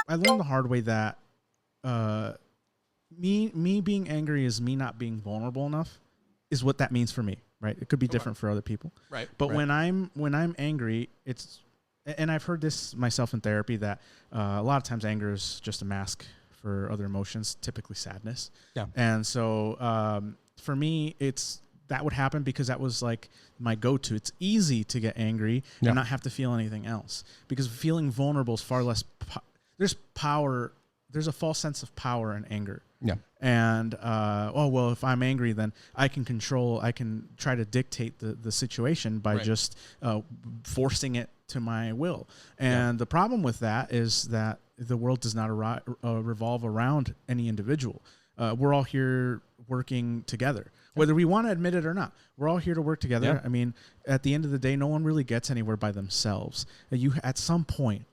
I learned the hard way that me being angry is me not being vulnerable enough is what that means for me, right? It could be different for other people. Right. But when I'm angry, it's, and I've heard this myself in therapy, that a lot of times anger is just a mask for other emotions, typically sadness. Yeah. And so for me, that would happen because that was like my go-to. It's easy to get angry and not have to feel anything else, because feeling vulnerable is far less. There's power. There's a false sense of power in anger. Yeah. And, if I'm angry, then I can try to dictate the situation by just forcing it to my will. And the problem with that is that the world does not revolve around any individual. We're all here working together, whether we want to admit it or not. We're all here to work together. Yeah. I mean, at the end of the day, no one really gets anywhere by themselves. At some point,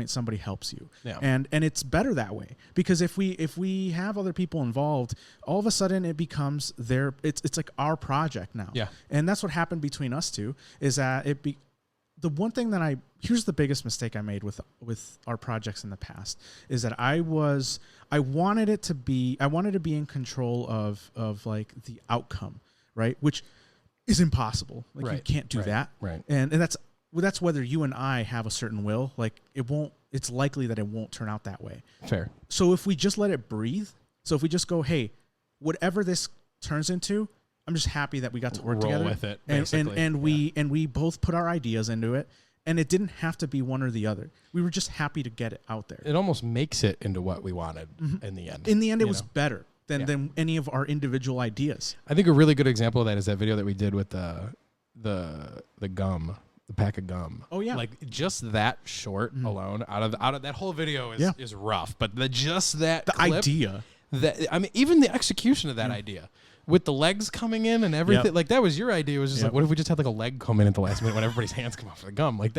somebody helps you. Yeah. And it's better that way, because if we have other people involved, all of a sudden it becomes it's like our project now. Yeah. And that's what happened between us two, is that the one thing that here's the biggest mistake I made with our projects in the past, is that I wanted to be in control of like the outcome, right? Which is impossible. Like you can't do that. Right. And that's whether you and I have a certain will. Like it's likely that it won't turn out that way. Fair. So if we just let it breathe, so if we just go, hey, whatever this turns into, I'm just happy that we got to work Roll together with it, and we both put our ideas into it, and it didn't have to be one or the other. We were just happy to get it out there. It almost makes it into what we wanted in the end. In the end, it was better than any of our individual ideas. I think a really good example of that is that video that we did with the gum, the pack of gum. Oh yeah, like just that short alone out of that whole video is rough, but just that idea. Even the execution of that idea, with the legs coming in and everything, like that was your idea. It was just like, what if we just had like a leg come in at the last minute when everybody's hands come off the gum? Like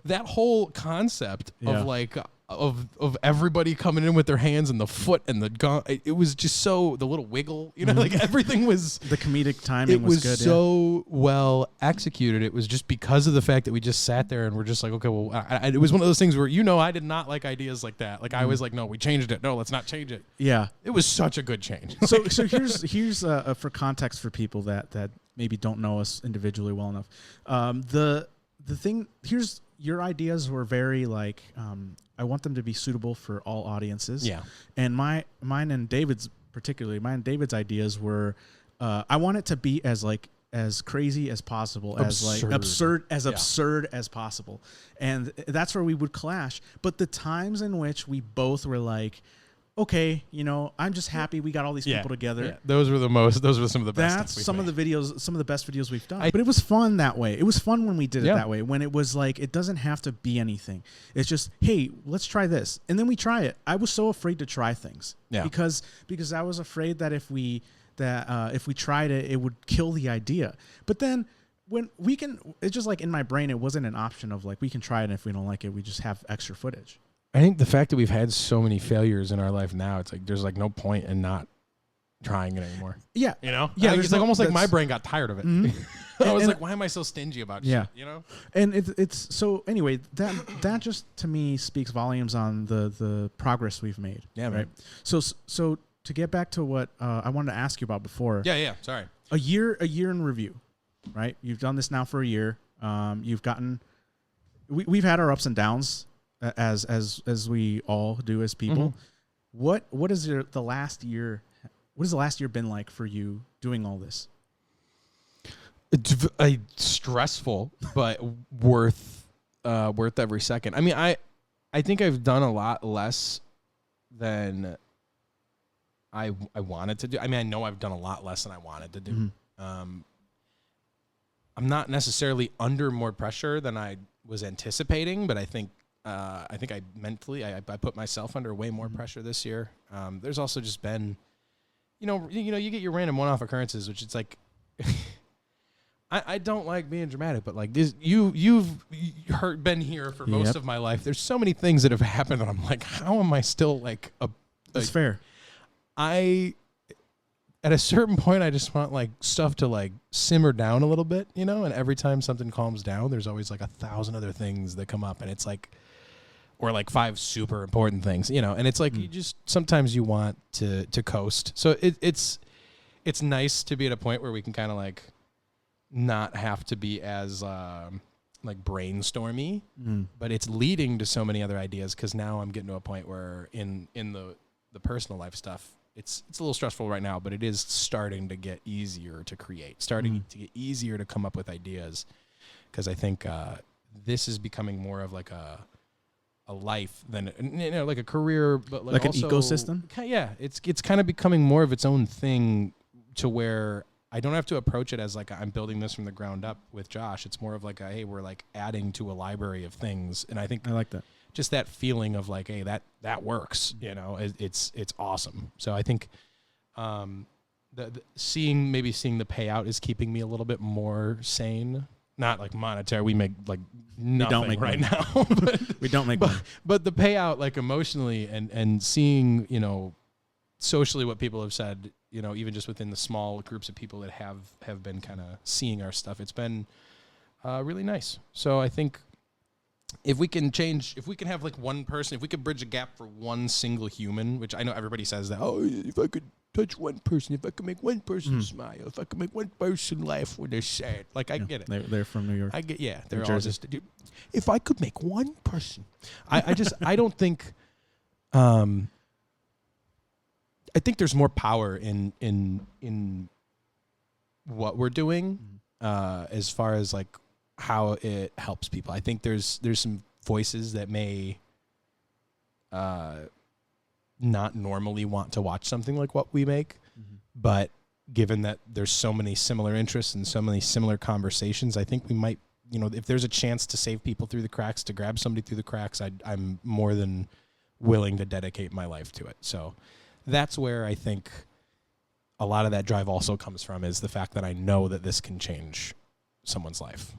that whole concept of like of everybody coming in with their hands and the foot and the gum. It was just so, the little wiggle, like everything was, the comedic timing was good. So well executed. It was just because of the fact that we just sat there and we're just like, okay, well, it was one of those things where, I did not like ideas like that. Like I was like, no, we changed it. No, let's not change it. Yeah. It was such a good change. So here's for context for people that maybe don't know us individually well enough. The thing, here's, your ideas were very like, I want them to be suitable for all audiences. Yeah. And mine and David's ideas were, I want it to be as crazy as possible, absurd as possible. And that's where we would clash. But the times in which we both were like, okay, I'm just happy we got all these people together. Yeah. Those were some of the best. That's some of the best videos we've done. But it was fun that way. It was fun when we did it that way, when it was like, it doesn't have to be anything. It's just, hey, let's try this. And then we try it. I was so afraid to try things because I was afraid that if we tried it, it would kill the idea. But then when it's just like in my brain, it wasn't an option of like, we can try it. And if we don't like it, we just have extra footage. I think the fact that we've had so many failures in our life now, it's like there's like no point in not trying it anymore. Yeah. Yeah. It's like almost like my brain got tired of it. Mm-hmm. I was like, why am I so stingy about shit? And it's so anyway, that just to me speaks volumes on the progress we've made. Yeah. Right. Man. So to get back to what I wanted to ask you about before. Yeah. Sorry. A year in review, right? You've done this now for a year. You've gotten, we've had our ups and downs, as we all do as people. What is the last year? What has the last year been like for you doing all this? It's stressful, but worth every second. I mean, I think I've done a lot less than I wanted to do. I mean, I know I've done a lot less than I wanted to do. I'm not necessarily under more pressure than I was anticipating, but I think I mentally I put myself under way more pressure this year. There's also just been, you get your random one-off occurrences, which it's like, I don't like being dramatic, but like this, you've been here for most of my life. There's so many things that have happened, and I'm like, how am I still like a? That's fair. At a certain point, I just want like stuff to like simmer down a little bit, and every time something calms down, there's always like 1,000 other things that come up, and it's like, or like 5 super important things, you know, and it's like you just sometimes you want to coast. So it's nice to be at a point where we can kind of like not have to be as like brainstormy, but it's leading to so many other ideas because now I'm getting to a point where in the personal life stuff, it's a little stressful right now, but it is starting to get easier to create, starting to get easier to come up with ideas, because I think this is becoming more of like a life than, you know, like a career, but like an also, ecosystem. Yeah, it's kind of becoming more of its own thing, to where I don't have to approach it as like I'm building this from the ground up with Josh. It's more of like hey, we're like adding to a library of things, and I think I like that. Just that feeling of like, hey, that works, you know, it's awesome. So I think seeing the payout is keeping me a little bit more sane. Not like monetary. We make like nothing right now. We don't make money. But the payout, like emotionally, and seeing, you know, socially what people have said, you know, even just within the small groups of people that have been kind of seeing our stuff, it's been really nice. So I think if we can have like one person, if we could bridge a gap for one single human, which I know everybody says that, oh, if I could touch one person, if I could make one person smile, if I could make one person laugh when they're sad. Like, I get it. They're from New York. They're all just, if I could make one person. I don't think, I think there's more power in what we're doing, as far as like how it helps people. I think there's some voices that may not normally want to watch something like what we make, but given that there's so many similar interests and so many similar conversations, I think we might, you know, if there's a chance to save people through the cracks, to grab somebody through the cracks, I'm more than willing to dedicate my life to it. So that's where I think a lot of that drive also comes from, is the fact that I know that this can change someone's life.